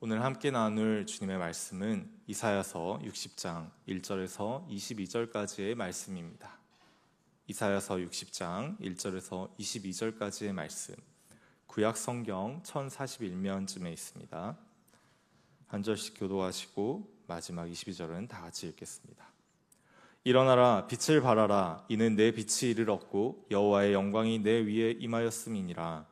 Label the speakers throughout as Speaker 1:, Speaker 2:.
Speaker 1: 오늘 함께 나눌 주님의 말씀은 이사야서 60장 1절에서 22절까지의 말씀입니다. 이사야서 60장 1절에서 22절까지의 말씀, 구약 성경 1041면쯤에 있습니다. 한 절씩 교도하시고 마지막 22절은 다 같이 읽겠습니다. 일어나라, 빛을 발하라. 이는 내 빛이 이르렀고 여호와의 영광이 내 위에 임하였음이니라.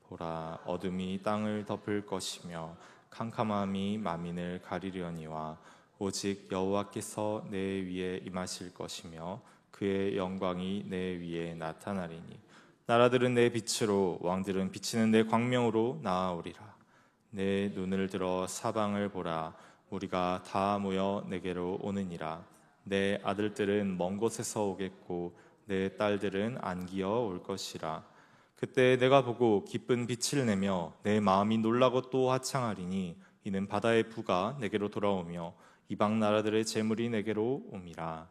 Speaker 1: 보라, 어둠이 땅을 덮을 것이며 캄캄함이 만민을 가리려니와 오직 여호와께서 내 위에 임하실 것이며 그의 영광이 내 위에 나타나리니 나라들은 내 빛으로 왕들은 비치는 내 광명으로 나아오리라. 내 눈을 들어 사방을 보라. 무리가 다 모여 내게로 오느니라. 내 아들들은 먼 곳에서 오겠고 내 딸들은 안기어 올 것이라. 그때 내가 보고 기쁜 빛을 내며 내 마음이 놀라고 또 화창하리니 이는 바다의 부가 내게로 돌아오며 이방 나라들의 재물이 내게로 옴이라.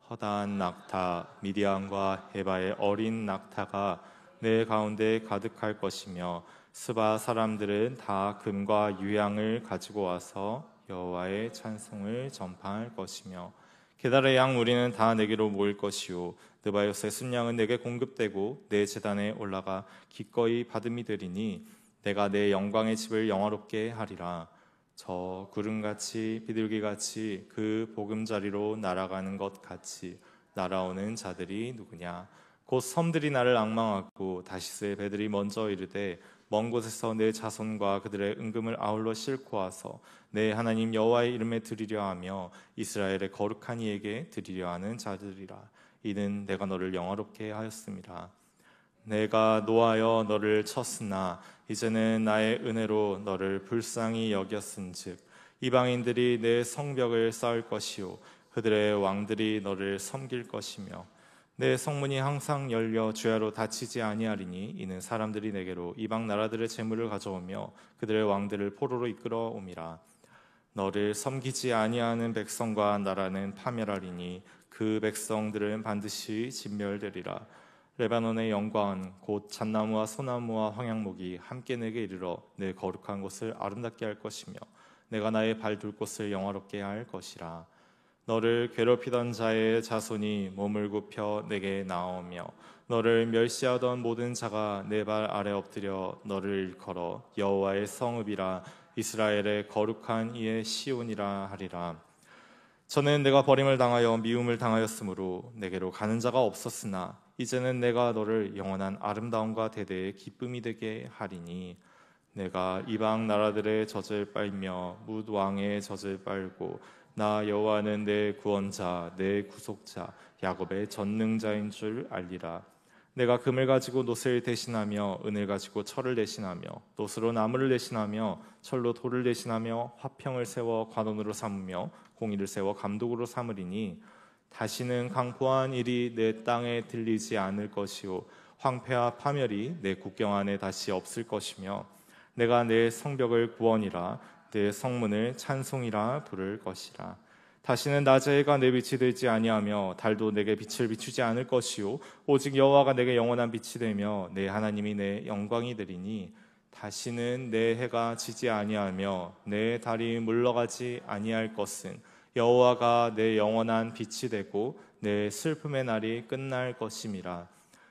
Speaker 1: 허다한 낙타 미디안과 헤바의 어린 낙타가 내 가운데 가득할 것이며 스바 사람들은 다 금과 유향을 가지고 와서 여호와의 찬송을 전파할 것이며 게달의 양 무리는 다 내게로 모일 것이요 느바요스의 순양은 내게 공급되고 내 제단에 올라가 기꺼이 받음이 되리니 내가 내 영광의 집을 영화롭게 하리라. 저 구름같이 비둘기같이 그 보금자리로 날아가는 것 같이 날아오는 자들이 누구냐. 곧 섬들이 나를 앙망하고 다시스의 배들이 먼저 이르되 먼 곳에서 내 자손과 그들의 은금을 아울러 싣고 와서 내 하나님 여호와의 이름에 드리려 하며 이스라엘의 거룩한 이에게 드리려 하는 자들이라. 이는 내가 너를 영화롭게 하였음이라. 내가 노하여 너를 쳤으나 이제는 나의 은혜로 너를 불쌍히 여겼은즉 이방인들이 내 성벽을 쌓을 것이요 그들의 왕들이 너를 섬길 것이며 내 성문이 항상 열려 주야로 닫히지 아니하리니 이는 사람들이 내게로 이방 나라들의 재물을 가져오며 그들의 왕들을 포로로 이끌어 옴이라. 너를 섬기지 아니하는 백성과 나라는 파멸하리니 그 백성들은 반드시 진멸되리라. 레바논의 영광 곧 잣나무와 소나무와 황양목이 함께 내게 이르러 내 거룩한 곳을 아름답게 할 것이며 내가 나의 발 둘 곳을 영화롭게 할 것이라. 너를 괴롭히던 자의 자손이 몸을 굽혀 내게 나오며 너를 멸시하던 모든 자가 내 발 아래 엎드려 너를 일컬어 여호와의 성읍이라 이스라엘의 거룩한 이의 시온이라 하리라. 저는 내가 버림을 당하여 미움을 당하였으므로 내게로 가는 자가 없었으나 이제는 내가 너를 영원한 아름다움과 대대의 기쁨이 되게 하리니 내가 이방 나라들의 젖을 빨며 뭇 왕의 젖을 빨고 나 여호와는 내 구원자 내 구속자 야곱의 전능자인 줄 알리라. 내가 금을 가지고 놋을 대신하며 은을 가지고 철을 대신하며 놋으로 나무를 대신하며 철로 돌을 대신하며 화평을 세워 관원으로 삼으며 공의를 세워 감독으로 삼으리니 다시는 강포한 일이 내 땅에 들리지 않을 것이요 황폐와 파멸이 내 국경 안에 다시 없을 것이며 내가 내 성벽을 구원이라 내 성문을 찬송이라 부를 것이라. 다시는 낮의 해가 내 빛이 되지 아니하며 달도 내게 빛을 비추지 않을 것이요 오직 여호와가 내게 영원한 빛이 되며 내 하나님이 내 영광이 되리니 다시는 내 해가 지지 아니하며 내 달이 물러가지 아니할 것은 여호와가 내 영원한 빛이 되고 내 슬픔의 날이 끝날 것임이라.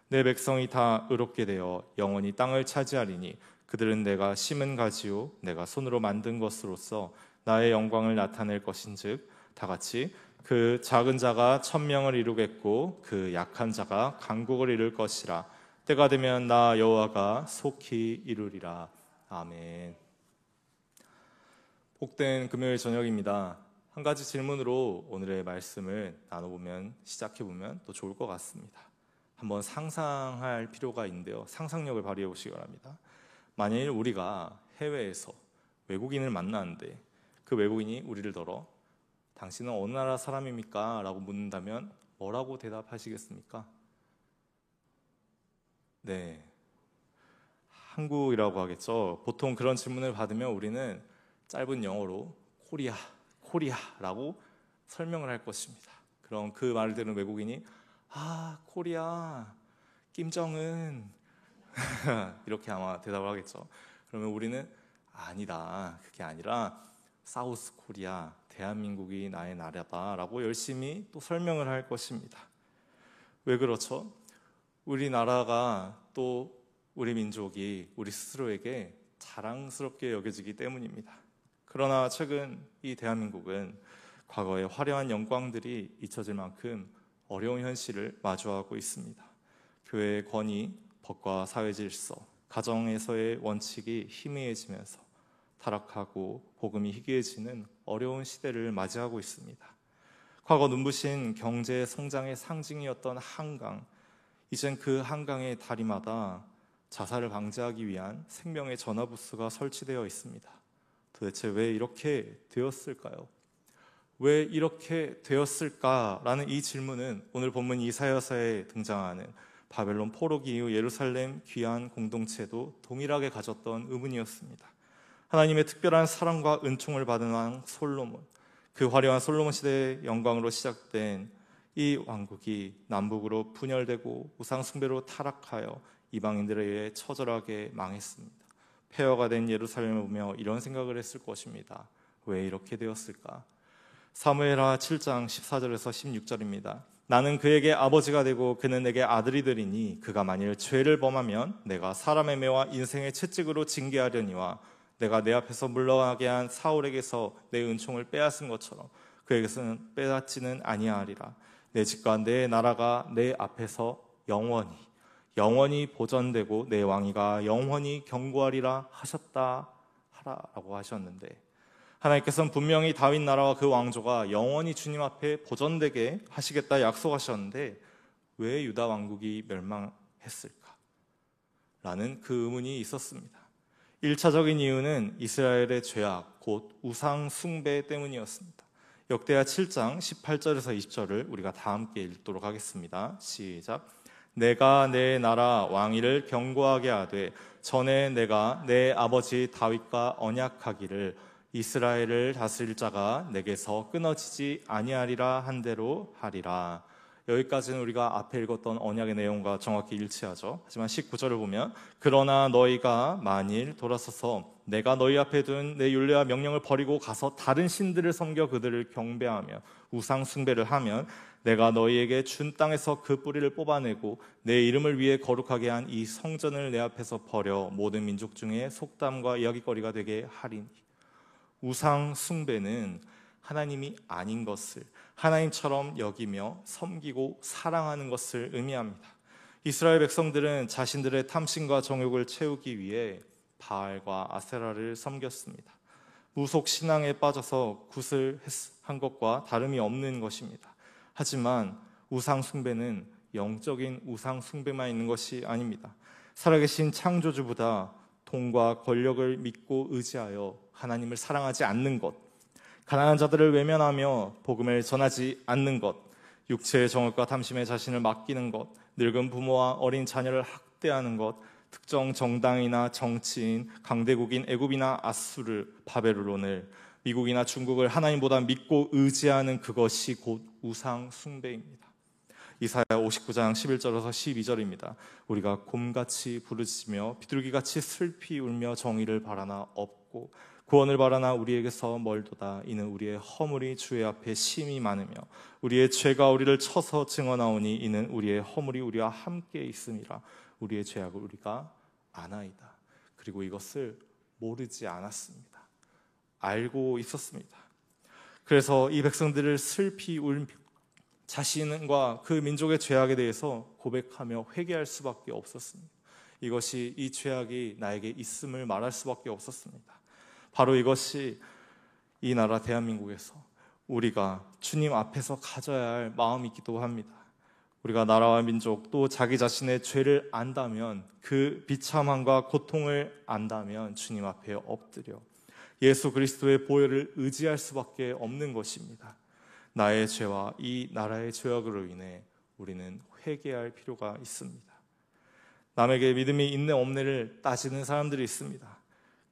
Speaker 1: 내 백성이 다 의롭게 되어 영원히 땅을 차지하리니 그들은 내가 심은 가지요 내가 손으로 만든 것으로서 나의 영광을 나타낼 것인즉 다 같이 그 작은 자가 천명을 이루겠고 그 약한 자가 강국을 이룰 것이라. 때가 되면 나 여호와가 속히 이루리라. 아멘. 복된 금요일 저녁입니다. 한 가지 질문으로 오늘의 말씀을 나눠보면 시작해보면 또 좋을 것 같습니다. 한번 상상할 필요가 있는데요. 상상력을 발휘해 보시기 바랍니다. 만일 우리가 해외에서 외국인을 만나는데 그 외국인이 우리를 더러 당신은 어느 나라 사람입니까? 라고 묻는다면 뭐라고 대답하시겠습니까? 네, 한국이라고 하겠죠. 보통 그런 질문을 받으면 우리는 짧은 영어로 코리아라고 설명을 할 것입니다. 그럼 그 말을 들은 외국인이 코리아, 김정은 이렇게 아마 대답을 하겠죠. 그러면 우리는 아니다. 그게 아니라 사우스 코리아, 대한민국이 나의 나라다라고 열심히 또 설명을 할 것입니다. 왜 그렇죠? 우리나라가 또 우리 민족이 우리 스스로에게 자랑스럽게 여겨지기 때문입니다. 그러나 최근 이 대한민국은 과거의 화려한 영광들이 잊혀질 만큼 어려운 현실을 마주하고 있습니다. 교회의 권위, 법과 사회 질서, 가정에서의 원칙이 희미해지면서 타락하고 복음이 희귀해지는 어려운 시대를 맞이하고 있습니다. 과거 눈부신 경제 성장의 상징이었던 한강, 이젠 그 한강의 다리마다 자살을 방지하기 위한 생명의 전화부스가 설치되어 있습니다. 도대체 왜 이렇게 되었을까요? 왜 이렇게 되었을까라는 이 질문은 오늘 본문 이사야서에 등장하는 바벨론 포로기 이후 예루살렘 귀한 공동체도 동일하게 가졌던 의문이었습니다. 하나님의 특별한 사랑과 은총을 받은 왕 솔로몬, 그 화려한 솔로몬 시대의 영광으로 시작된 이 왕국이 남북으로 분열되고 우상 숭배로 타락하여 이방인들에 의해 처절하게 망했습니다. 폐허가 된 예루살렘을 보며 이런 생각을 했을 것입니다. 왜 이렇게 되었을까? 사무엘하 7장 14절에서 16절입니다. 나는 그에게 아버지가 되고 그는 내게 아들이 되리니 그가 만일 죄를 범하면 내가 사람의 매와 인생의 채찍으로 징계하려니와 내가 내 앞에서 물러가게 한 사울에게서 내 은총을 빼앗은 것처럼 그에게서는 빼앗지는 아니하리라. 내 집과 내 나라가 내 앞에서 영원히 보존되고 내 왕위가 영원히 견고하리라 하셨다 하라라고 하셨는데, 하나님께서는 분명히 다윗 나라와 그 왕조가 영원히 주님 앞에 보존되게 하시겠다 약속하셨는데 왜 유다 왕국이 멸망했을까? 라는 그 의문이 있었습니다. 1차적인 이유는 이스라엘의 죄악, 곧 우상 숭배 때문이었습니다. 역대하 7장 18절에서 20절을 우리가 다 함께 읽도록 하겠습니다. 시작. 내가 내 나라 왕위를 견고하게 하되 전에 내가 내 아버지 다윗과 언약하기를 이스라엘을 다스릴 자가 내게서 끊어지지 아니하리라 한 대로 하리라. 여기까지는 우리가 앞에 읽었던 언약의 내용과 정확히 일치하죠. 하지만 19절을 보면 그러나 너희가 만일 돌아서서 내가 너희 앞에 둔 내 율례와 명령을 버리고 가서 다른 신들을 섬겨 그들을 경배하며 우상 숭배를 하면 내가 너희에게 준 땅에서 그 뿌리를 뽑아내고 내 이름을 위해 거룩하게 한 이 성전을 내 앞에서 버려 모든 민족 중에 속담과 이야기거리가 되게 하리니. 우상 숭배는 하나님이 아닌 것을 하나님처럼 여기며 섬기고 사랑하는 것을 의미합니다. 이스라엘 백성들은 자신들의 탐심과 정욕을 채우기 위해 바알과 아세라를 섬겼습니다. 무속 신앙에 빠져서 굿을 한 것과 다름이 없는 것입니다. 하지만 우상 숭배는 영적인 우상 숭배만 있는 것이 아닙니다. 살아계신 창조주보다 돈과 권력을 믿고 의지하여 하나님을 사랑하지 않는 것, 가난한 자들을 외면하며 복음을 전하지 않는 것, 육체의 정욕과 탐심에 자신을 맡기는 것, 늙은 부모와 어린 자녀를 학대하는 것, 특정 정당이나 정치인, 강대국인 애굽이나 아수르, 바벨론을, 미국이나 중국을 하나님보다 믿고 의지하는 그것이 곧 우상 숭배입니다. 이사야 59장 11절에서 12절입니다. 우리가 곰같이 부르짖으며 비둘기같이 슬피 울며 정의를 바라나 없고 구원을 바라나 우리에게서 멀도다. 이는 우리의 허물이 주의 앞에 심히 많으며 우리의 죄가 우리를 쳐서 증언하오니 이는 우리의 허물이 우리와 함께 있음이라. 우리의 죄악을 우리가 아나이다. 그리고 이것을 모르지 않았습니다. 알고 있었습니다. 그래서 이 백성들을 슬피 울며 자신과 그 민족의 죄악에 대해서 고백하며 회개할 수밖에 없었습니다. 이것이 이 죄악이 나에게 있음을 말할 수밖에 없었습니다. 바로 이것이 이 나라 대한민국에서 우리가 주님 앞에서 가져야 할 마음이기도 합니다. 우리가 나라와 민족 또 자기 자신의 죄를 안다면, 그 비참함과 고통을 안다면 주님 앞에 엎드려 예수 그리스도의 보혈을 의지할 수밖에 없는 것입니다. 나의 죄와 이 나라의 죄악으로 인해 우리는 회개할 필요가 있습니다. 남에게 믿음이 있네 없네를 따지는 사람들이 있습니다.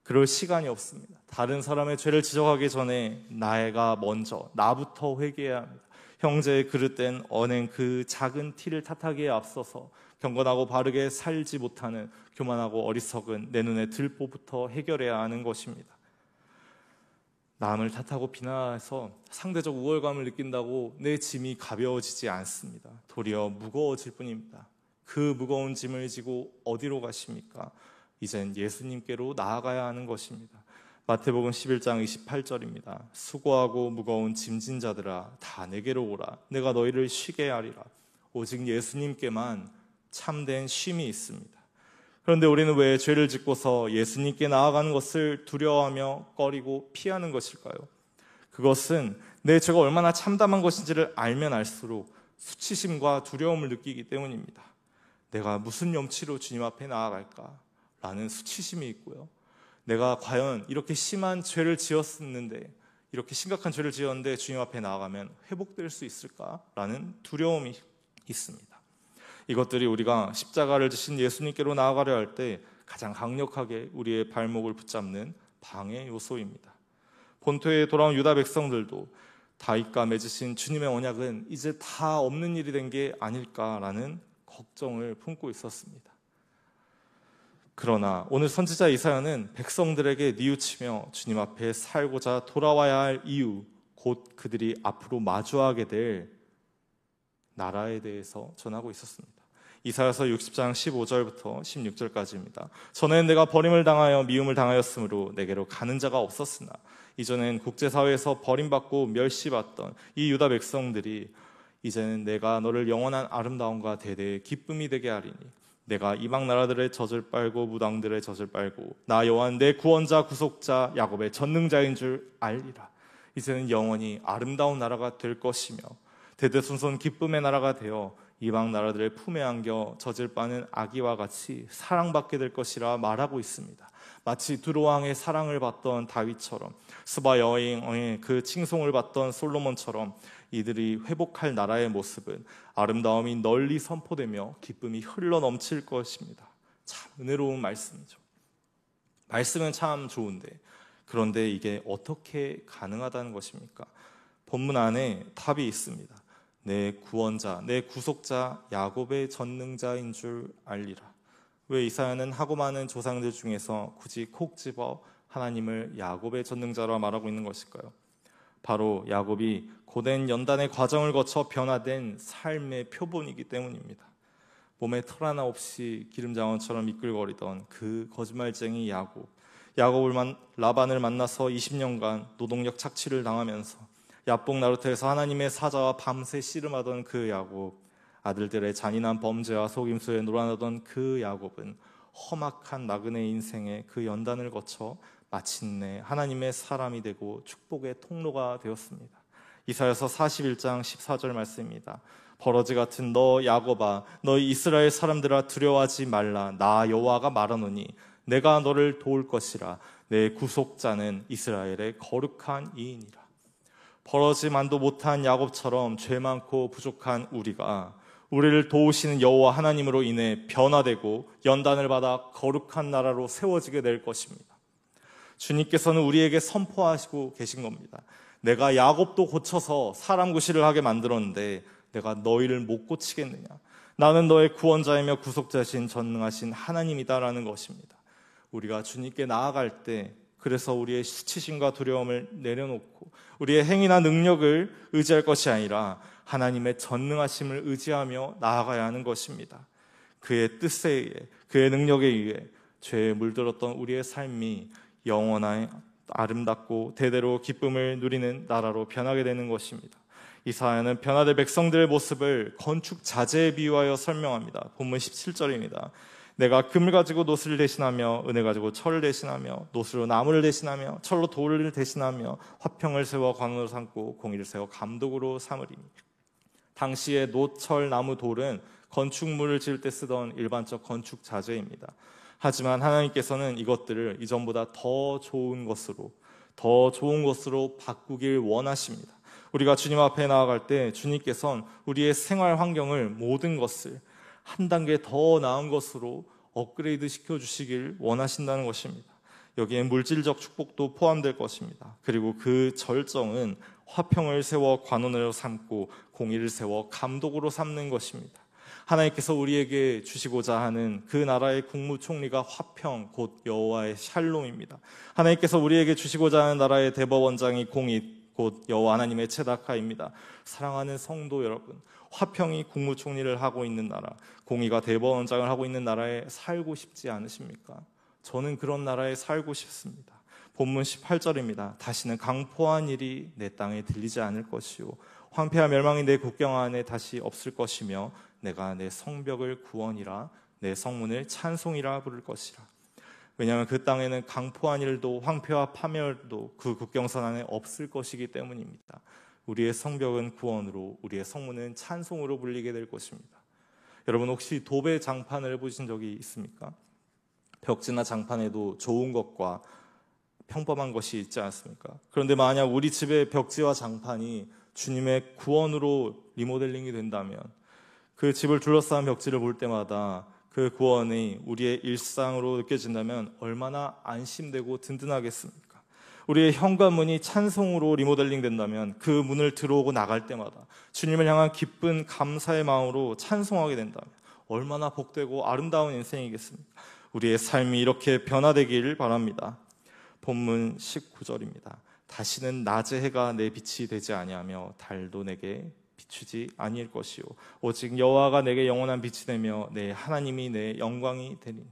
Speaker 1: 그럴 시간이 없습니다. 다른 사람의 죄를 지적하기 전에 나가 먼저 나부터 회개해야 합니다. 형제의 그릇된 언행 그 작은 티를 탓하기에 앞서서 경건하고 바르게 살지 못하는 교만하고 어리석은 내 눈의 들보부터 해결해야 하는 것입니다. 남을 탓하고 비난해서 상대적 우월감을 느낀다고 내 짐이 가벼워지지 않습니다. 도리어 무거워질 뿐입니다. 그 무거운 짐을 지고 어디로 가십니까? 이젠 예수님께로 나아가야 하는 것입니다. 마태복음 11장 28절입니다. 수고하고 무거운 짐진 자들아 다 내게로 오라. 내가 너희를 쉬게 하리라. 오직 예수님께만 참된 쉼이 있습니다. 그런데 우리는 왜 죄를 짓고서 예수님께 나아가는 것을 두려워하며 꺼리고 피하는 것일까요? 그것은 내 죄가 얼마나 참담한 것인지를 알면 알수록 수치심과 두려움을 느끼기 때문입니다. 내가 무슨 염치로 주님 앞에 나아갈까? 라는 수치심이 있고요. 내가 과연 이렇게 심한 죄를 지었는데, 이렇게 심각한 죄를 지었는데 주님 앞에 나아가면 회복될 수 있을까? 라는 두려움이 있습니다. 이것들이 우리가 십자가를 지신 예수님께로 나아가려 할 때 가장 강력하게 우리의 발목을 붙잡는 방해 요소입니다. 본토에 돌아온 유다 백성들도 다윗과 맺으신 주님의 언약은 이제 다 없는 일이 된 게 아닐까라는 걱정을 품고 있었습니다. 그러나 오늘 선지자 이사야는 백성들에게 뉘우치며 주님 앞에 살고자 돌아와야 할 이유, 곧 그들이 앞으로 마주하게 될 나라에 대해서 전하고 있었습니다. 이사야서 60장 15절부터 16절까지입니다. 전에는 내가 버림을 당하여 미움을 당하였으므로 내게로 가는 자가 없었으나 이전엔 국제사회에서 버림받고 멸시받던 이 유다 백성들이 이제는 내가 너를 영원한 아름다움과 대대의 기쁨이 되게 하리니 내가 이방 나라들의 젖을 빨고 무당들의 젖을 빨고 나 여호와는 내 구원자 구속자 야곱의 전능자인 줄 알리라. 이제는 영원히 아름다운 나라가 될 것이며 대대손손 기쁨의 나라가 되어 이방 나라들의 품에 안겨 젖을 빠는 아기와 같이 사랑받게 될 것이라 말하고 있습니다. 마치 두로왕의 사랑을 받던 다윗처럼, 스바 여왕의 그 칭송을 받던 솔로몬처럼 이들이 회복할 나라의 모습은 아름다움이 널리 선포되며 기쁨이 흘러 넘칠 것입니다. 참 은혜로운 말씀이죠. 말씀은 참 좋은데, 그런데 이게 어떻게 가능하다는 것입니까? 본문 안에 답이 있습니다. 내 구원자, 내 구속자 야곱의 전능자인 줄 알리라. 왜 이사야는 하고 많은 조상들 중에서 굳이 콕 집어 하나님을 야곱의 전능자라 말하고 있는 것일까요? 바로 야곱이 고된 연단의 과정을 거쳐 변화된 삶의 표본이기 때문입니다. 몸에 털 하나 없이 기름장원처럼 미끌거리던 그 거짓말쟁이 라반을 만나서 20년간 노동력 착취를 당하면서 야복 나루터에서 하나님의 사자와 밤새 씨름하던 그 야곱, 아들들의 잔인한 범죄와 속임수에 놀아나던 그 야곱은 험악한 나그네 인생의 그 연단을 거쳐 마침내 하나님의 사람이 되고 축복의 통로가 되었습니다. 이사야서 41장 14절 말씀입니다. 버러지 같은 너 야곱아, 너희 이스라엘 사람들아 두려워하지 말라. 나 여호와가 말하노니 내가 너를 도울 것이라. 내 구속자는 이스라엘의 거룩한 이인이라. 버러지만도 못한 야곱처럼 죄 많고 부족한 우리를 도우시는 여호와 하나님으로 인해 변화되고 연단을 받아 거룩한 나라로 세워지게 될 것입니다. 주님께서는 우리에게 선포하시고 계신 겁니다. 내가 야곱도 고쳐서 사람 구실을 하게 만들었는데 내가 너희를 못 고치겠느냐? 나는 너의 구원자이며 구속자신 전능하신 하나님이다라는 것입니다. 우리가 주님께 나아갈 때 그래서 우리의 수치심과 두려움을 내려놓고 우리의 행위나 능력을 의지할 것이 아니라 하나님의 전능하심을 의지하며 나아가야 하는 것입니다. 그의 뜻에 의해, 그의 능력에 의해 죄에 물들었던 우리의 삶이 영원한 아름답고 대대로 기쁨을 누리는 나라로 변하게 되는 것입니다. 이사야는 변화될 백성들의 모습을 건축 자재에 비유하여 설명합니다. 본문 17절입니다. 내가 금을 가지고 노스를 대신하며 은을 가지고 철을 대신하며 노스로 나무를 대신하며 철로 돌을 대신하며 화평을 세워 관원으로 삼고 공의를 세워 감독으로 삼으리니. 당시의 노철 나무 돌은 건축물을 지을 때 쓰던 일반적 건축 자재입니다. 하지만 하나님께서는 이것들을 이전보다 더 좋은 것으로 바꾸길 원하십니다. 우리가 주님 앞에 나아갈 때 주님께서는 우리의 생활 환경을 모든 것을 한 단계 더 나은 것으로 업그레이드 시켜주시길 원하신다는 것입니다. 여기에 물질적 축복도 포함될 것입니다. 그리고 그 절정은 화평을 세워 관원으로 삼고 공의를 세워 감독으로 삼는 것입니다. 하나님께서 우리에게 주시고자 하는 그 나라의 국무총리가 화평, 곧 여호와의 샬롬입니다. 하나님께서 우리에게 주시고자 하는 나라의 대법원장이 공의, 곧 여호와 하나님의 체다카입니다. 사랑하는 성도 여러분, 화평이 국무총리를 하고 있는 나라, 공의가 대법원장을 하고 있는 나라에 살고 싶지 않으십니까? 저는 그런 나라에 살고 싶습니다. 본문 18절입니다. 다시는 강포한 일이 내 땅에 들리지 않을 것이요 황폐와 멸망이 내 국경 안에 다시 없을 것이며 내가 내 성벽을 구원이라 내 성문을 찬송이라 부를 것이라. 왜냐하면 그 땅에는 강포한 일도 황폐와 파멸도 그 국경선 안에 없을 것이기 때문입니다. 우리의 성벽은 구원으로, 우리의 성문은 찬송으로 불리게 될 것입니다. 여러분, 혹시 도배 장판을 해보신 적이 있습니까? 벽지나 장판에도 좋은 것과 평범한 것이 있지 않습니까? 그런데 만약 우리 집의 벽지와 장판이 주님의 구원으로 리모델링이 된다면, 그 집을 둘러싼 벽지를 볼 때마다 그 구원이 우리의 일상으로 느껴진다면 얼마나 안심되고 든든하겠습니까? 우리의 현관문이 찬송으로 리모델링 된다면 그 문을 들어오고 나갈 때마다 주님을 향한 기쁜 감사의 마음으로 찬송하게 된다면 얼마나 복되고 아름다운 인생이겠습니까? 우리의 삶이 이렇게 변화되기를 바랍니다. 본문 19절입니다. 다시는 낮의 해가 내 빛이 되지 아니하며 달도 내게 비추지 아니할 것이요 오직 여호와가 내게 영원한 빛이 되며 내 하나님이 내 영광이 되리니.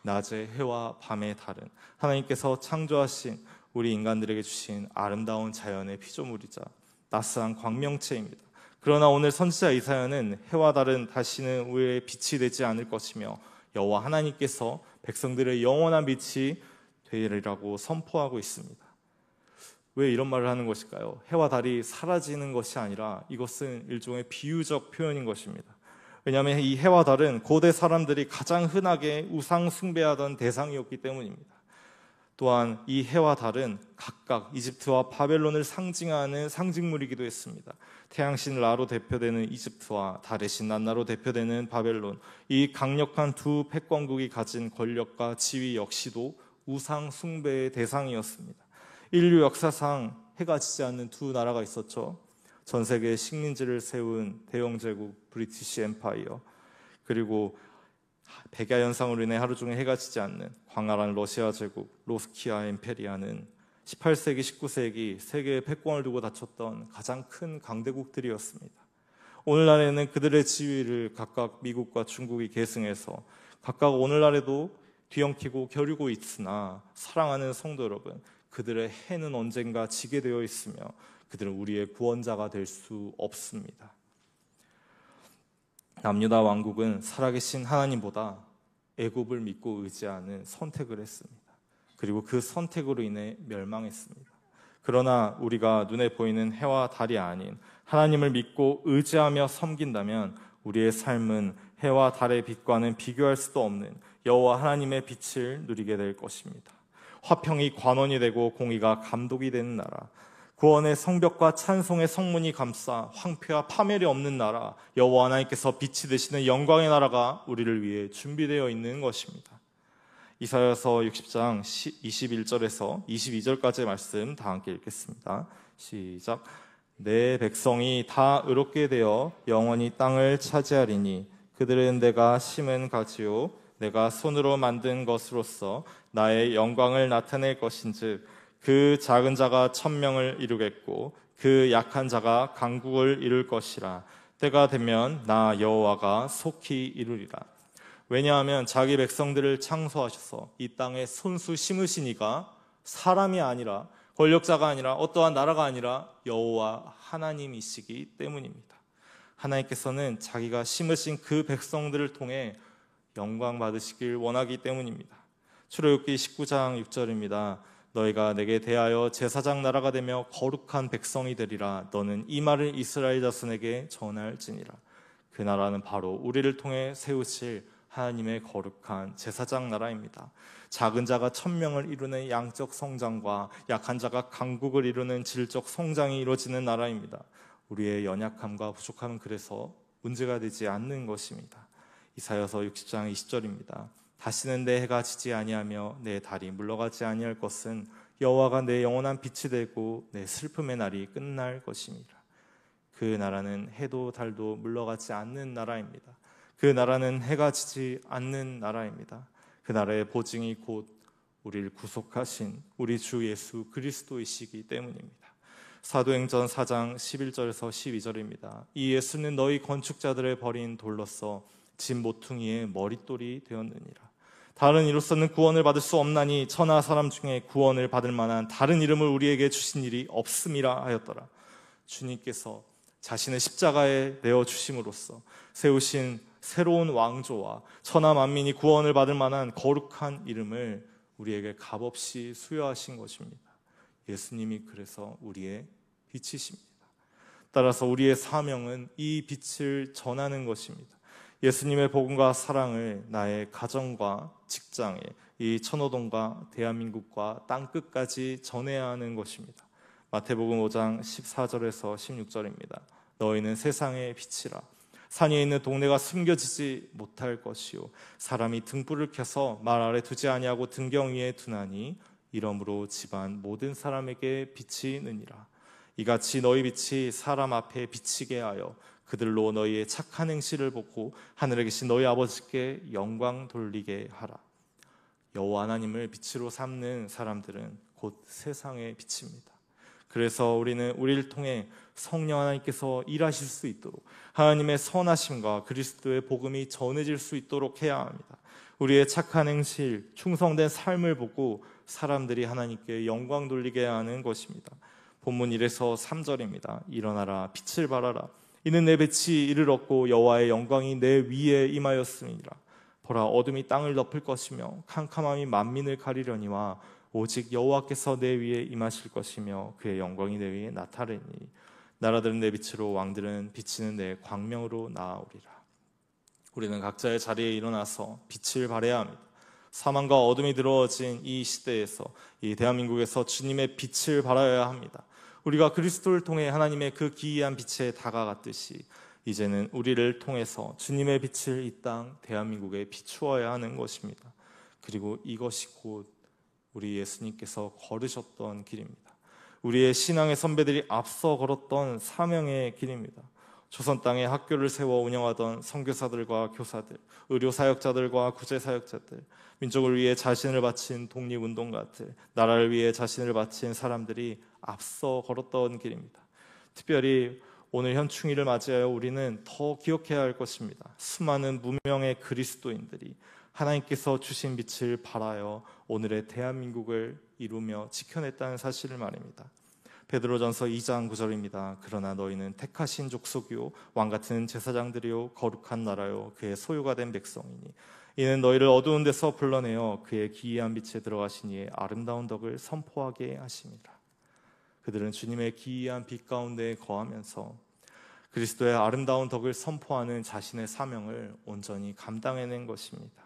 Speaker 1: 낮의 해와 밤의 달은 하나님께서 창조하신 우리 인간들에게 주신 아름다운 자연의 피조물이자 낯선 광명체입니다. 그러나 오늘 선지자 이사야는 해와 달은 다시는 우리의 빛이 되지 않을 것이며 여호와 하나님께서 백성들의 영원한 빛이 되리라고 선포하고 있습니다. 왜 이런 말을 하는 것일까요? 해와 달이 사라지는 것이 아니라 이것은 일종의 비유적 표현인 것입니다. 왜냐하면 이 해와 달은 고대 사람들이 가장 흔하게 우상 숭배하던 대상이었기 때문입니다. 또한 이 해와 달은 각각 이집트와 바벨론을 상징하는 상징물이기도 했습니다. 태양신 라로 대표되는 이집트와 달의 신 난나로 대표되는 바벨론, 이 강력한 두 패권국이 가진 권력과 지위 역시도 우상 숭배의 대상이었습니다. 인류 역사상 해가 지지 않는 두 나라가 있었죠. 전 세계의 식민지를 세운 대영제국 브리티시 엠파이어, 그리고 백야 현상으로 인해 하루 종일 해가 지지 않는 광활한 러시아 제국 로스키아 엠페리아는 18세기, 19세기 세계의 패권을 두고 다쳤던 가장 큰 강대국들이었습니다. 오늘날에는 그들의 지위를 각각 미국과 중국이 계승해서 각각 오늘날에도 뒤엉키고 겨루고 있으나, 사랑하는 성도 여러분, 그들의 해는 언젠가 지게 되어 있으며 그들은 우리의 구원자가 될 수 없습니다. 남유다 왕국은 살아계신 하나님보다 애굽을 믿고 의지하는 선택을 했습니다. 그리고 그 선택으로 인해 멸망했습니다. 그러나 우리가 눈에 보이는 해와 달이 아닌 하나님을 믿고 의지하며 섬긴다면 우리의 삶은 해와 달의 빛과는 비교할 수도 없는 여호와 하나님의 빛을 누리게 될 것입니다. 화평이 관원이 되고 공의가 감독이 되는 나라, 구원의 성벽과 찬송의 성문이 감싸 황폐와 파멸이 없는 나라, 여호와 하나님께서 빛이 되시는 영광의 나라가 우리를 위해 준비되어 있는 것입니다. 이사야서 60장 21절에서 22절까지의 말씀 다 함께 읽겠습니다. 시작. 내 백성이 다 의롭게 되어 영원히 땅을 차지하리니 그들은 내가 심은 가지요 내가 손으로 만든 것으로서 나의 영광을 나타낼 것인즉 그 작은 자가 천명을 이루겠고 그 약한 자가 강국을 이룰 것이라. 때가 되면 나 여호와가 속히 이루리라. 왜냐하면 자기 백성들을 창소하셔서 이 땅에 손수 심으신 이가 사람이 아니라, 권력자가 아니라, 어떠한 나라가 아니라 여호와 하나님이시기 때문입니다. 하나님께서는 자기가 심으신 그 백성들을 통해 영광 받으시길 원하기 때문입니다. 출애굽기 19장 6절입니다. 너희가 내게 대하여 제사장 나라가 되며 거룩한 백성이 되리라. 너는 이 말을 이스라엘 자손에게 전할지니라. 그 나라는 바로 우리를 통해 세우실 하나님의 거룩한 제사장 나라입니다. 작은 자가 천명을 이루는 양적 성장과 약한 자가 강국을 이루는 질적 성장이 이루어지는 나라입니다. 우리의 연약함과 부족함은 그래서 문제가 되지 않는 것입니다. 이사야서 60장 20절입니다. 다시는 내 해가 지지 아니하며 내 달이 물러가지 아니할 것은 여호와가 내 영원한 빛이 되고 내 슬픔의 날이 끝날 것입니다. 그 나라는 해도 달도 물러가지 않는 나라입니다. 그 나라는 해가 지지 않는 나라입니다. 그 나라의 보증이 곧 우리를 구속하신 우리 주 예수 그리스도이시기 때문입니다. 사도행전 4장 11절에서 12절입니다. 이 예수는 너희 건축자들의 버린 돌로서 집 모퉁이의 머릿돌이 되었느니라. 다른 이로서는 구원을 받을 수 없나니 천하 사람 중에 구원을 받을 만한 다른 이름을 우리에게 주신 일이 없음이라 하였더라. 주님께서 자신의 십자가에 내어주심으로써 세우신 새로운 왕조와 천하 만민이 구원을 받을 만한 거룩한 이름을 우리에게 값없이 수여하신 것입니다. 예수님이 그래서 우리의 빛이십니다. 따라서 우리의 사명은 이 빛을 전하는 것입니다. 예수님의 복음과 사랑을 나의 가정과 직장에, 이 천호동과 대한민국과 땅끝까지 전해야 하는 것입니다. 마태복음 5장 14절에서 16절입니다. 너희는 세상의 빛이라. 산 위에 있는 동네가 숨겨지지 못할 것이요 사람이 등불을 켜서 말 아래 두지 아니하고 등경 위에 두나니 이러므로 집안 모든 사람에게 빛이 느니라. 이같이 너희 빛이 사람 앞에 비치게 하여 그들로 너희의 착한 행실을 보고 하늘에 계신 너희 아버지께 영광 돌리게 하라. 여호와 하나님을 빛으로 삼는 사람들은 곧 세상의 빛입니다. 그래서 우리는 우리를 통해 성령 하나님께서 일하실 수 있도록 하나님의 선하심과 그리스도의 복음이 전해질 수 있도록 해야 합니다. 우리의 착한 행실, 충성된 삶을 보고 사람들이 하나님께 영광 돌리게 하는 것입니다. 본문 1에서 3절입니다. 일어나라 빛을 발하라. 이는 내 빛이 이를 얻고 여호와의 영광이 내 위에 임하였음이니라. 보라 어둠이 땅을 덮을 것이며 캄캄함이 만민을 가리려니와 오직 여호와께서 내 위에 임하실 것이며 그의 영광이 내 위에 나타나리니 나라들은 내 빛으로 왕들은 비치는 내 광명으로 나아오리라. 우리는 각자의 자리에 일어나서 빛을 발해야 합니다. 사망과 어둠이 들어진 이 시대에서 이 대한민국에서 주님의 빛을 발하여야 합니다. 우리가 그리스도를 통해 하나님의 그 기이한 빛에 다가갔듯이 이제는 우리를 통해서 주님의 빛을 이 땅 대한민국에 비추어야 하는 것입니다. 그리고 이것이 곧 우리 예수님께서 걸으셨던 길입니다. 우리의 신앙의 선배들이 앞서 걸었던 사명의 길입니다. 조선 땅에 학교를 세워 운영하던 선교사들과 교사들, 의료사역자들과 구제사역자들, 민족을 위해 자신을 바친 독립운동가들, 나라를 위해 자신을 바친 사람들이 앞서 걸었던 길입니다. 특별히 오늘 현충일을 맞이하여 우리는 더 기억해야 할 것입니다. 수많은 무명의 그리스도인들이 하나님께서 주신 빛을 발하여 오늘의 대한민국을 이루며 지켜냈다는 사실을 말입니다. 베드로전서 2장 9절입니다. 그러나 너희는 택하신 족속이요 왕같은 제사장들이요 거룩한 나라요 그의 소유가 된 백성이니 이는 너희를 어두운 데서 불러내어 그의 기이한 빛에 들어가신 이의 아름다운 덕을 선포하게 하심이라. 그들은 주님의 기이한 빛 가운데 거하면서 그리스도의 아름다운 덕을 선포하는 자신의 사명을 온전히 감당해낸 것입니다.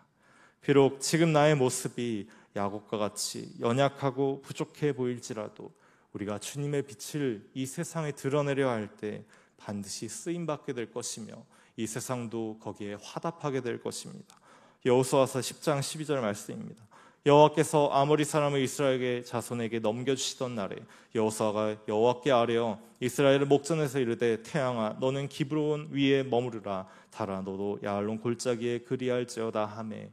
Speaker 1: 비록 지금 나의 모습이 야곱과 같이 연약하고 부족해 보일지라도 우리가 주님의 빛을 이 세상에 드러내려 할 때 반드시 쓰임받게 될 것이며 이 세상도 거기에 화답하게 될 것입니다. 여호수아서 10장 12절 말씀입니다. 여호와께서 아모리 사람을 이스라엘의 자손에게 넘겨주시던 날에 여호수아가 여호와께 아뢰어 이스라엘을 목전에서 이르되 태양아 너는 기브론 위에 머무르라 달아 너도 야알론 골짜기에 그리할지어다 하매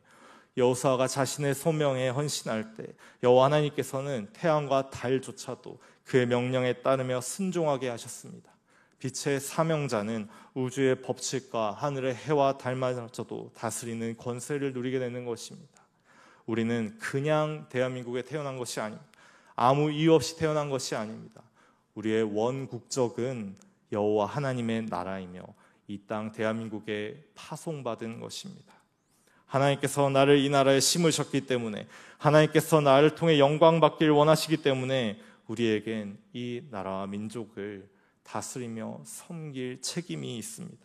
Speaker 1: 여호수아가 자신의 소명에 헌신할 때 여호와 하나님께서는 태양과 달조차도 그의 명령에 따르며 순종하게 하셨습니다. 빛의 사명자는 우주의 법칙과 하늘의 해와 달마저도 다스리는 권세를 누리게 되는 것입니다. 우리는 그냥 대한민국에 태어난 것이 아닙니다. 아무 이유 없이 태어난 것이 아닙니다. 우리의 원국적은 여호와 하나님의 나라이며 이 땅 대한민국에 파송받은 것입니다. 하나님께서 나를 이 나라에 심으셨기 때문에 하나님께서 나를 통해 영광 받길 원하시기 때문에 우리에겐 이 나라와 민족을 다스리며 섬길 책임이 있습니다.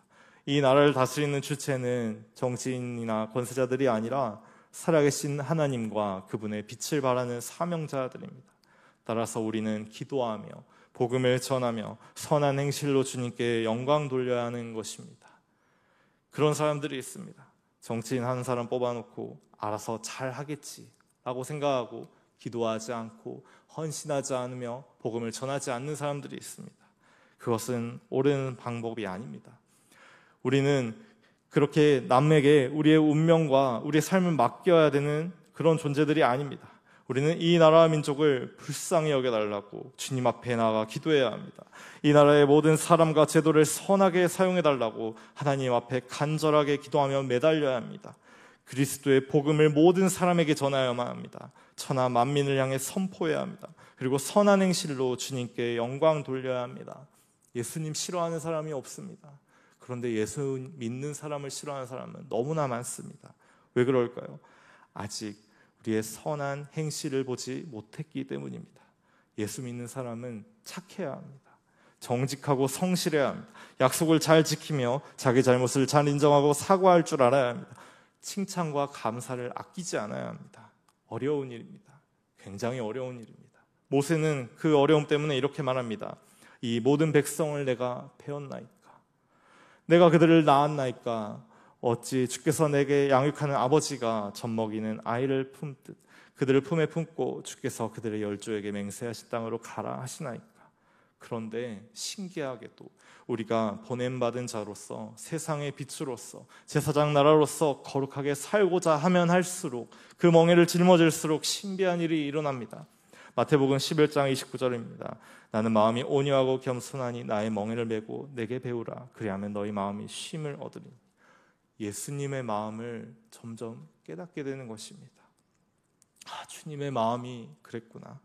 Speaker 1: 이 나라를 다스리는 주체는 정치인이나 권세자들이 아니라 살아계신 하나님과 그분의 빛을 발하는 사명자들입니다. 따라서 우리는 기도하며 복음을 전하며 선한 행실로 주님께 영광 돌려야 하는 것입니다. 그런 사람들이 있습니다. 정치인 한 사람 뽑아놓고 알아서 잘 하겠지라고 생각하고 기도하지 않고 헌신하지 않으며 복음을 전하지 않는 사람들이 있습니다. 그것은 옳은 방법이 아닙니다. 우리는 그렇게 남에게 우리의 운명과 우리의 삶을 맡겨야 되는 그런 존재들이 아닙니다. 우리는 이 나라와 민족을 불쌍히 여겨달라고 주님 앞에 나아가 기도해야 합니다. 이 나라의 모든 사람과 제도를 선하게 사용해달라고 하나님 앞에 간절하게 기도하며 매달려야 합니다. 그리스도의 복음을 모든 사람에게 전하여야만 합니다. 천하 만민을 향해 선포해야 합니다. 그리고 선한 행실로 주님께 영광 돌려야 합니다. 예수님 싫어하는 사람이 없습니다. 그런데 예수 믿는 사람을 싫어하는 사람은 너무나 많습니다. 왜 그럴까요? 아직 우리의 선한 행실을 보지 못했기 때문입니다. 예수 믿는 사람은 착해야 합니다. 정직하고 성실해야 합니다. 약속을 잘 지키며 자기 잘못을 잘 인정하고 사과할 줄 알아야 합니다. 칭찬과 감사를 아끼지 않아야 합니다. 어려운 일입니다. 굉장히 어려운 일입니다. 모세는 그 어려움 때문에 이렇게 말합니다. 이 모든 백성을 내가 배웠나이까? 내가 그들을 낳았나이까? 어찌 주께서 내게 양육하는 아버지가 젖먹이는 아이를 품듯 그들을 품에 품고 주께서 그들의 열조에게 맹세하신 땅으로 가라 하시나이까? 그런데 신기하게도 우리가 보냄받은 자로서 세상의 빛으로서 제사장 나라로서 거룩하게 살고자 하면 할수록 그 멍에를 짊어질수록 신비한 일이 일어납니다. 마태복음 11장 29절입니다. 나는 마음이 온유하고 겸손하니 나의 멍에를 메고 내게 배우라. 그리하면 너희 마음이 쉼을 얻으리니. 예수님의 마음을 점점 깨닫게 되는 것입니다. 주님의 마음이 그랬구나.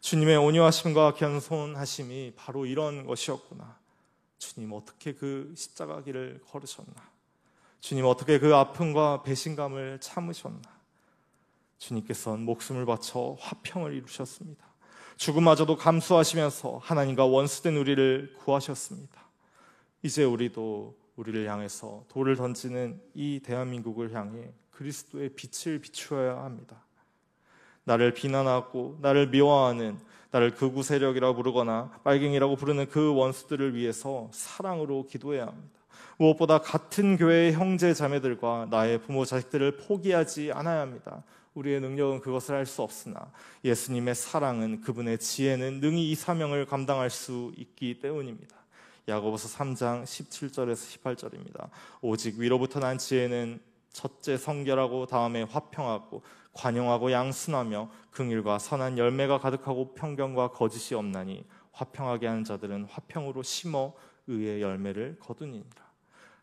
Speaker 1: 주님의 온유하심과 겸손하심이 바로 이런 것이었구나. 주님 어떻게 그 십자가 길을 걸으셨나? 주님 어떻게 그 아픔과 배신감을 참으셨나? 주님께서는 목숨을 바쳐 화평을 이루셨습니다. 죽음마저도 감수하시면서 하나님과 원수된 우리를 구하셨습니다. 이제 우리도 우리를 향해서 돌을 던지는 이 대한민국을 향해 그리스도의 빛을 비추어야 합니다. 나를 비난하고 나를 미워하는, 나를 극우 세력이라고 부르거나 빨갱이라고 부르는 그 원수들을 위해서 사랑으로 기도해야 합니다. 무엇보다 같은 교회의 형제 자매들과 나의 부모 자식들을 포기하지 않아야 합니다. 우리의 능력은 그것을 할 수 없으나 예수님의 사랑은, 그분의 지혜는 능히 이 사명을 감당할 수 있기 때문입니다. 야고보서 3장 17절에서 18절입니다. 오직 위로부터 난 지혜는 첫째 성결하고 다음에 화평하고 관용하고 양순하며 긍휼과 선한 열매가 가득하고 편견과 거짓이 없나니 화평하게 하는 자들은 화평으로 심어 의의 열매를 거두니라.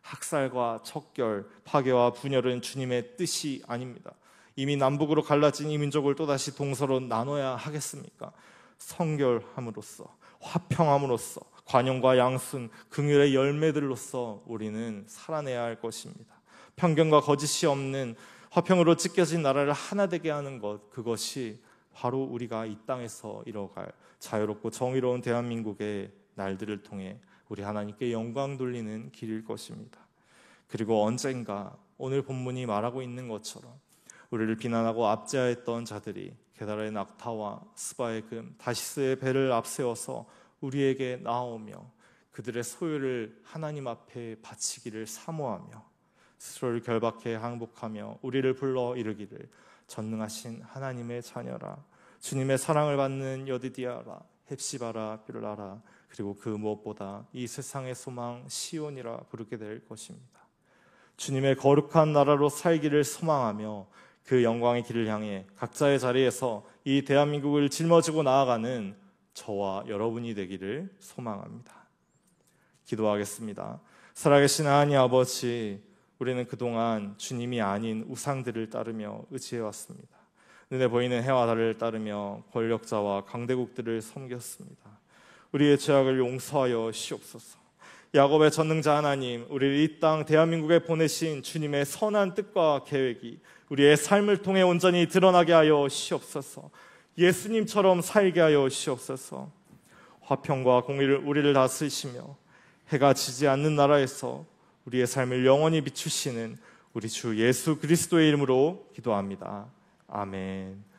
Speaker 1: 학살과 척결, 파괴와 분열은 주님의 뜻이 아닙니다. 이미 남북으로 갈라진 이 민족을 또다시 동서로 나눠야 하겠습니까? 성결함으로써, 화평함으로써, 관용과 양순, 긍휼의 열매들로서 우리는 살아내야 할 것입니다. 편견과 거짓이 없는 화평으로 찢겨진 나라를 하나 되게 하는 것, 그것이 바로 우리가 이 땅에서 이뤄갈 자유롭고 정의로운 대한민국의 날들을 통해 우리 하나님께 영광 돌리는 길일 것입니다. 그리고 언젠가 오늘 본문이 말하고 있는 것처럼 우리를 비난하고 압제하였던 자들이 게다라의 낙타와 스바의 금, 다시스의 배를 앞세워서 우리에게 나오며 그들의 소유를 하나님 앞에 바치기를 사모하며 스스로를 결박해 항복하며 우리를 불러 이르기를 전능하신 하나님의 자녀라, 주님의 사랑을 받는 여디디아라, 헵시바라, 뷰라라, 그리고 그 무엇보다 이 세상의 소망 시온이라 부르게 될 것입니다. 주님의 거룩한 나라로 살기를 소망하며 그 영광의 길을 향해 각자의 자리에서 이 대한민국을 짊어지고 나아가는 저와 여러분이 되기를 소망합니다. 기도하겠습니다. 살아계신 하나님 아버지, 우리는 그동안 주님이 아닌 우상들을 따르며 의지해왔습니다. 눈에 보이는 해와 달을 따르며 권력자와 강대국들을 섬겼습니다. 우리의 죄악을 용서하여 시옵소서. 야곱의 전능자 하나님, 우리를 이 땅 대한민국에 보내신 주님의 선한 뜻과 계획이 우리의 삶을 통해 온전히 드러나게 하여 시옵소서. 예수님처럼 살게 하여 시옵소서. 화평과 공의를 우리를 다스리시며 해가 지지 않는 나라에서 우리의 삶을 영원히 비추시는 우리 주 예수 그리스도의 이름으로 기도합니다. 아멘.